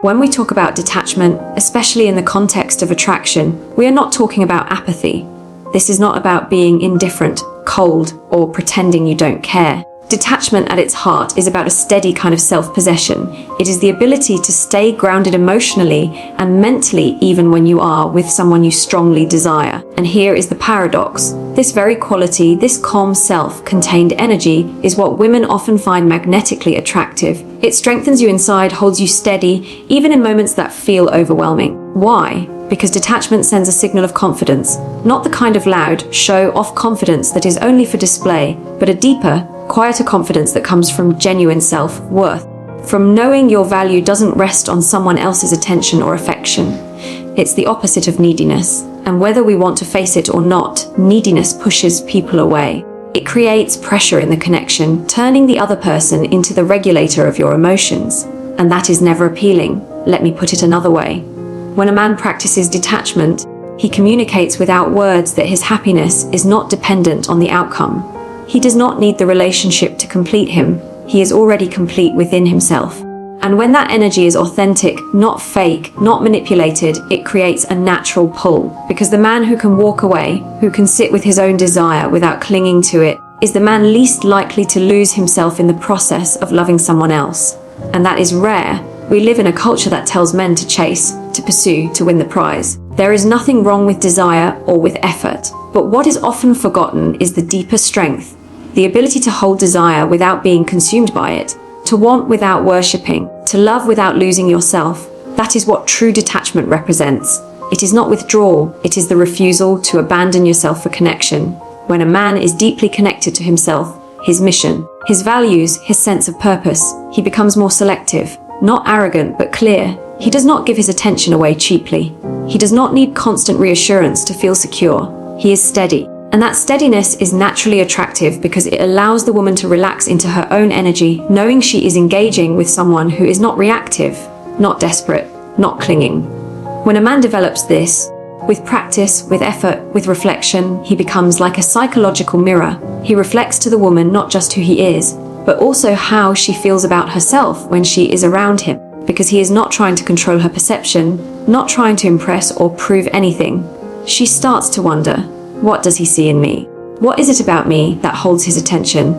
When we talk about detachment, especially in the context of attraction, we are not talking about apathy. This is not about being indifferent, cold, or pretending you don't care. Detachment at its heart is about a steady kind of self-possession. It is the ability to stay grounded emotionally and mentally even when you are with someone you strongly desire. And here is the paradox. This very quality, this calm self-contained energy, is what women often find magnetically attractive. It strengthens you inside, holds you steady, even in moments that feel overwhelming. Why? Because detachment sends a signal of confidence, not the kind of loud, show-off confidence that is only for display, but a deeper, quieter confidence that comes from genuine self-worth, from knowing your value doesn't rest on someone else's attention or affection. It's the opposite of neediness, and whether we want to face it or not, neediness pushes people away. It creates pressure in the connection, turning the other person into the regulator of your emotions, and that is never appealing. Let me put it another way. When a man practices detachment, he communicates without words that his happiness is not dependent on the outcome. He does not need the relationship to complete him. He is already complete within himself. And when that energy is authentic, not fake, not manipulated, it creates a natural pull. Because the man who can walk away, who can sit with his own desire without clinging to it, is the man least likely to lose himself in the process of loving someone else. And that is rare. We live in a culture that tells men to chase, to pursue, to win the prize. There is nothing wrong with desire or with effort. But what is often forgotten is the deeper strength, the ability to hold desire without being consumed by it, to want without worshipping, to love without losing yourself. That is what true detachment represents. It is not withdrawal, it is the refusal to abandon yourself for connection. When a man is deeply connected to himself, his mission, his values, his sense of purpose, he becomes more selective, not arrogant but clear. He does not give his attention away cheaply. He does not need constant reassurance to feel secure. He is steady. And that steadiness is naturally attractive because it allows the woman to relax into her own energy, knowing she is engaging with someone who is not reactive, not desperate, not clinging. When a man develops this, with practice, with effort, with reflection, he becomes like a psychological mirror. He reflects to the woman not just who he is, but also how she feels about herself when she is around him. Because he is not trying to control her perception, not trying to impress or prove anything. She starts to wonder, what does he see in me? What is it about me that holds his attention?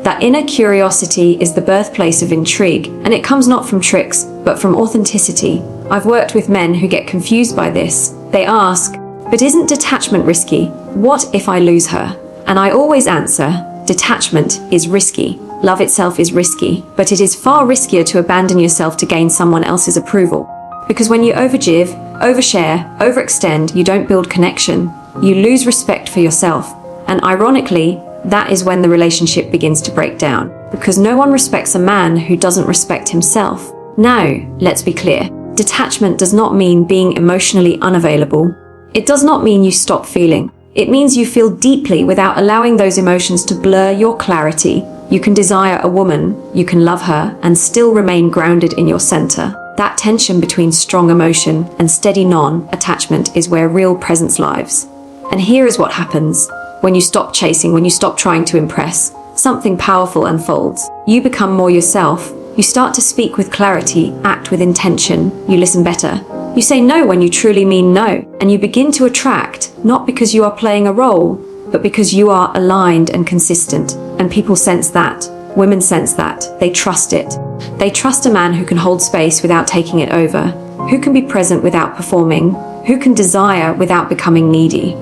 That inner curiosity is the birthplace of intrigue, and it comes not from tricks, but from authenticity. I've worked with men who get confused by this. They ask, but isn't detachment risky? What if I lose her? And I always answer, detachment is risky. Love itself is risky, but it is far riskier to abandon yourself to gain someone else's approval. Because when you overgive, overshare, overextend, you don't build connection. You lose respect for yourself. And ironically, that is when the relationship begins to break down. Because no one respects a man who doesn't respect himself. Now, let's be clear. Detachment does not mean being emotionally unavailable. It does not mean you stop feeling. It means you feel deeply without allowing those emotions to blur your clarity. You can desire a woman, you can love her, and still remain grounded in your center. That tension between strong emotion and steady non-attachment is where real presence lives. And here is what happens. When you stop chasing, when you stop trying to impress, something powerful unfolds. You become more yourself. You start to speak with clarity, act with intention. You listen better. You say no when you truly mean no. And you begin to attract, not because you are playing a role, but because you are aligned and consistent. And people sense that. Women sense that. They trust it. They trust a man who can hold space without taking it over, who can be present without performing, who can desire without becoming needy.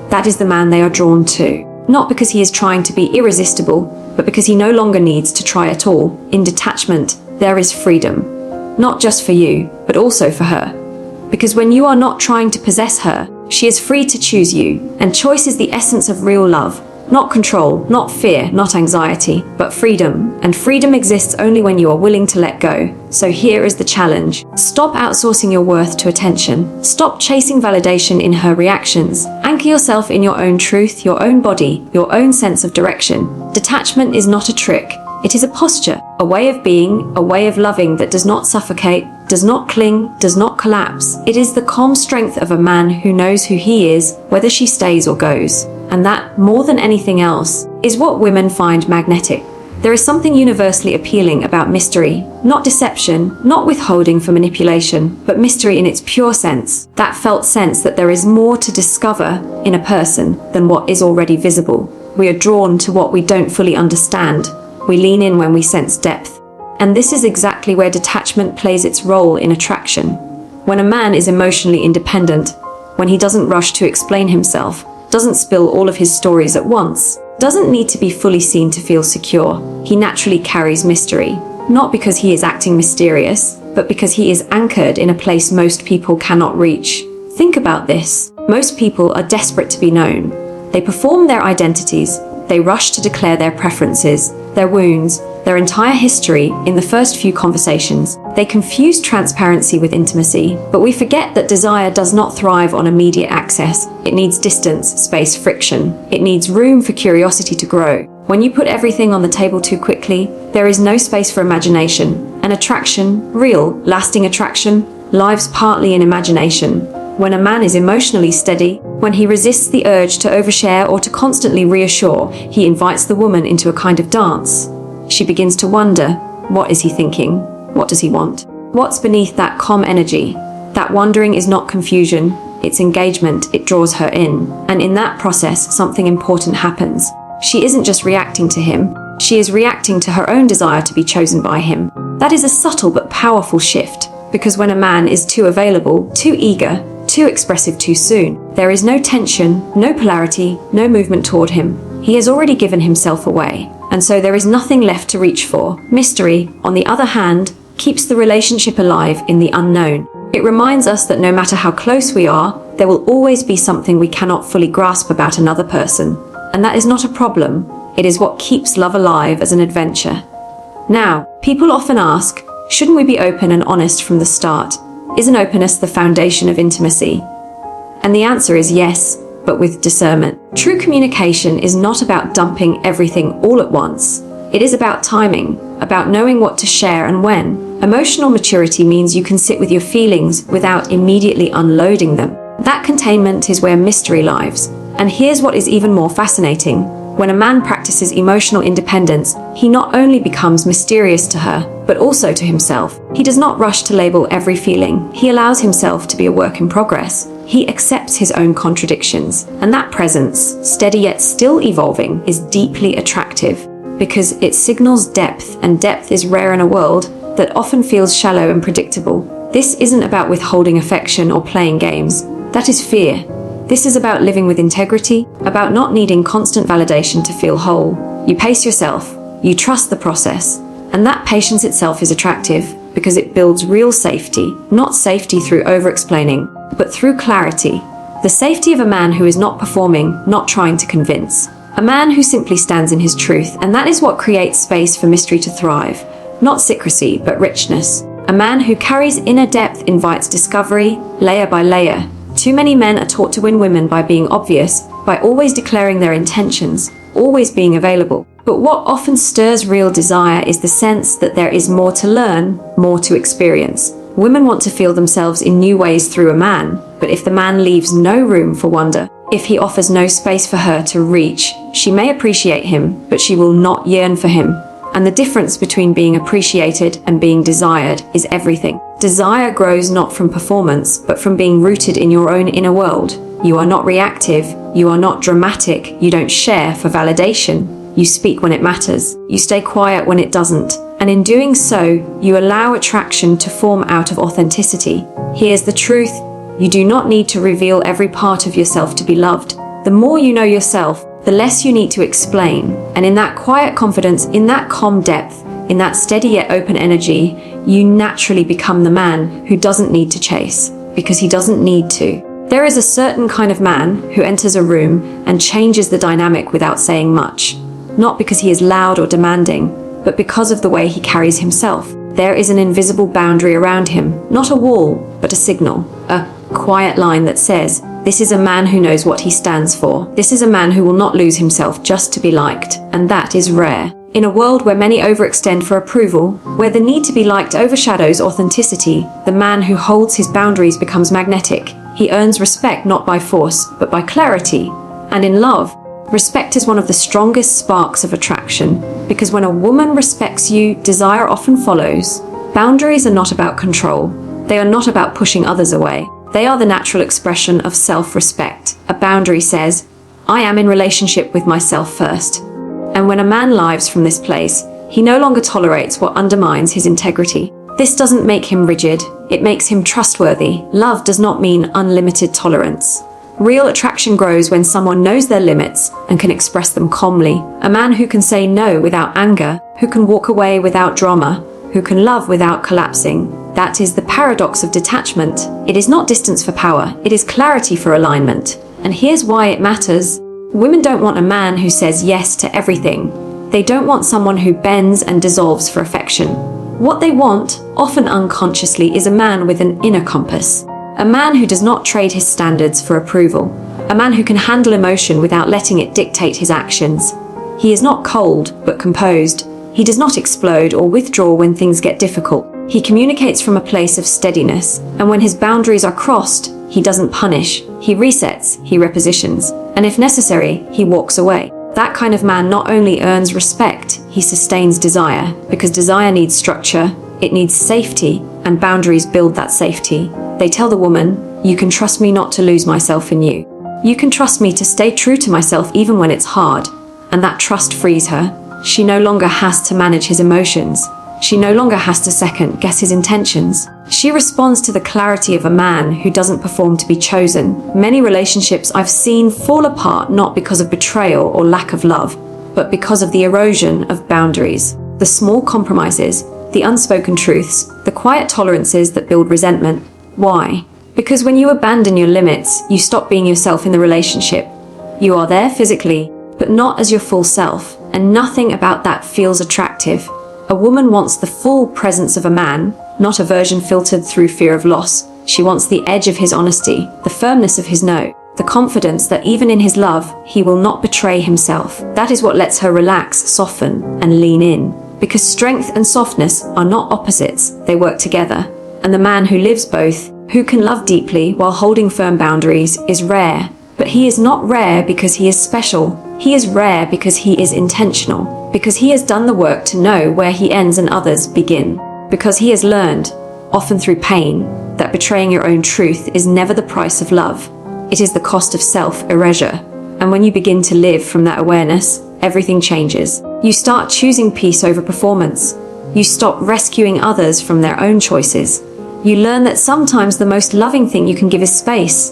That is the man they are drawn to. Not because he is trying to be irresistible, but because he no longer needs to try at all. In detachment, there is freedom. Not just for you, but also for her. Because when you are not trying to possess her, she is free to choose you. And choice is the essence of real love. Not control, not fear, not anxiety, but freedom. And freedom exists only when you are willing to let go. So here is the challenge. Stop outsourcing your worth to attention. Stop chasing validation in her reactions. Anchor yourself in your own truth, your own body, your own sense of direction. Detachment is not a trick. It is a posture, a way of being, a way of loving that does not suffocate, does not cling, does not collapse. It is the calm strength of a man who knows who he is, whether she stays or goes. And that, more than anything else, is what women find magnetic. There is something universally appealing about mystery, not deception, not withholding for manipulation, but mystery in its pure sense, that felt sense that there is more to discover in a person than what is already visible. We are drawn to what we don't fully understand. We lean in when we sense depth. And this is exactly where detachment plays its role in attraction. When a man is emotionally independent, when he doesn't rush to explain himself, doesn't spill all of his stories at once, doesn't need to be fully seen to feel secure, he naturally carries mystery. Not because he is acting mysterious, but because he is anchored in a place most people cannot reach. Think about this. Most people are desperate to be known. They perform their identities, they rush to declare their preferences, their wounds, their entire history in the first few conversations. They confuse transparency with intimacy, but we forget that desire does not thrive on immediate access. It needs distance, space, friction. It needs room for curiosity to grow. When you put everything on the table too quickly, there is no space for imagination. And attraction, real, lasting attraction, lives partly in imagination. When a man is emotionally steady, when he resists the urge to overshare or to constantly reassure, he invites the woman into a kind of dance. She begins to wonder, what is he thinking? What does he want? What's beneath that calm energy? That wondering is not confusion, it's engagement, it draws her in. And in that process, something important happens. She isn't just reacting to him, she is reacting to her own desire to be chosen by him. That is a subtle but powerful shift, because when a man is too available, too eager, too expressive too soon, there is no tension, no polarity, no movement toward him. He has already given himself away, and so there is nothing left to reach for. Mystery, on the other hand, keeps the relationship alive in the unknown. It reminds us that no matter how close we are, there will always be something we cannot fully grasp about another person. And that is not a problem. It is what keeps love alive as an adventure. Now, people often ask, shouldn't we be open and honest from the start? Isn't openness the foundation of intimacy? And the answer is yes, but with discernment. True communication is not about dumping everything all at once. It is about timing, about knowing what to share and when. Emotional maturity means you can sit with your feelings without immediately unloading them. That containment is where mystery lives. And here's what is even more fascinating. When a man practices emotional independence, he not only becomes mysterious to her, but also to himself. He does not rush to label every feeling. He allows himself to be a work in progress. He accepts his own contradictions. And that presence, steady yet still evolving, is deeply attractive because it signals depth, and depth is rare in a world that often feels shallow and predictable. This isn't about withholding affection or playing games. That is fear. This is about living with integrity, about not needing constant validation to feel whole. You pace yourself, you trust the process, and that patience itself is attractive because it builds real safety, not safety through over-explaining, but through clarity. The safety of a man who is not performing, not trying to convince. A man who simply stands in his truth, and that is what creates space for mystery to thrive. Not secrecy, but richness. A man who carries inner depth invites discovery, layer by layer. Too many men are taught to win women by being obvious, by always declaring their intentions, always being available. But what often stirs real desire is the sense that there is more to learn, more to experience. Women want to feel themselves in new ways through a man, but if the man leaves no room for wonder, if he offers no space for her to reach, she may appreciate him, but she will not yearn for him. And the difference between being appreciated and being desired is everything. Desire grows not from performance, but from being rooted in your own inner world. You are not reactive, you are not dramatic, you don't share for validation. You speak when it matters, you stay quiet when it doesn't. And in doing so, you allow attraction to form out of authenticity. Here's the truth, you do not need to reveal every part of yourself to be loved. The more you know yourself, the less you need to explain. And in that quiet confidence, in that calm depth, in that steady yet open energy, you naturally become the man who doesn't need to chase, because he doesn't need to. There is a certain kind of man who enters a room and changes the dynamic without saying much. Not because he is loud or demanding, but because of the way he carries himself. There is an invisible boundary around him, not a wall, but a signal, a quiet line that says, this is a man who knows what he stands for. This is a man who will not lose himself just to be liked, and that is rare. In a world where many overextend for approval, where the need to be liked overshadows authenticity, the man who holds his boundaries becomes magnetic. He earns respect not by force, but by clarity. And in love, Respect is one of the strongest sparks of attraction, because when a woman respects you, desire often follows. Boundaries are not about control. They are not about pushing others away. They are the natural expression of self-respect. A boundary says, I am in relationship with myself first. And when a man lives from this place, he no longer tolerates what undermines his integrity. This doesn't make him rigid, it makes him trustworthy. Love does not mean unlimited tolerance. Real attraction grows when someone knows their limits and can express them calmly. A man who can say no without anger, who can walk away without drama, who can love without collapsing. That is the paradox of detachment. It is not distance for power, it is clarity for alignment. And here's why it matters. Women don't want a man who says yes to everything. They don't want someone who bends and dissolves for affection. What they want, often unconsciously, is a man with an inner compass. A man who does not trade his standards for approval. A man who can handle emotion without letting it dictate his actions. He is not cold, but composed. He does not explode or withdraw when things get difficult. He communicates from a place of steadiness, and when his boundaries are crossed, he doesn't punish. He resets, he repositions, and if necessary, he walks away. That kind of man not only earns respect, he sustains desire, because desire needs structure, it needs safety, and boundaries build that safety. They tell the woman, you can trust me not to lose myself in you. You can trust me to stay true to myself even when it's hard. And that trust frees her. She no longer has to manage his emotions. She no longer has to second guess his intentions. She responds to the clarity of a man who doesn't perform to be chosen. Many relationships I've seen fall apart not because of betrayal or lack of love, but because of the erosion of boundaries. The small compromises, the unspoken truths, the quiet tolerances that build resentment. Why? Because when you abandon your limits, you stop being yourself in the relationship. You are there physically, but not as your full self, and nothing about that feels attractive. A woman wants the full presence of a man, not a version filtered through fear of loss. She wants the edge of his honesty, the firmness of his no, the confidence that even in his love, he will not betray himself. That is what lets her relax, soften, and lean in. Because strength and softness are not opposites, they work together. And the man who lives both, who can love deeply while holding firm boundaries, is rare. But he is not rare because he is special. He is rare because he is intentional. Because he has done the work to know where he ends and others begin. Because he has learned, often through pain, that betraying your own truth is never the price of love. It is the cost of self-erasure. And when you begin to live from that awareness, everything changes. You start choosing peace over performance. You stop rescuing others from their own choices. You learn that sometimes the most loving thing you can give is space.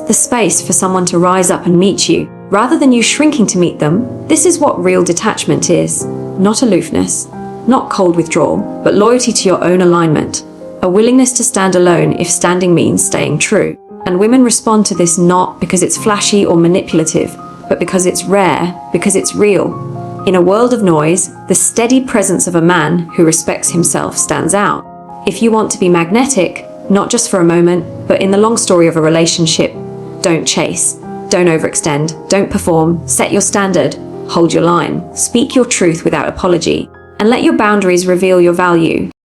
The space for someone to rise up and meet you, rather than you shrinking to meet them. This is what real detachment is. Not aloofness, not cold withdrawal, but loyalty to your own alignment. A willingness to stand alone if standing means staying true. And women respond to this not because it's flashy or manipulative, but because it's rare, because it's real. In a world of noise, the steady presence of a man who respects himself stands out. If you want to be magnetic, not just for a moment, but in the long story of a relationship, don't chase, don't overextend, don't perform, set your standard, hold your line, speak your truth without apology, and let your boundaries reveal your value.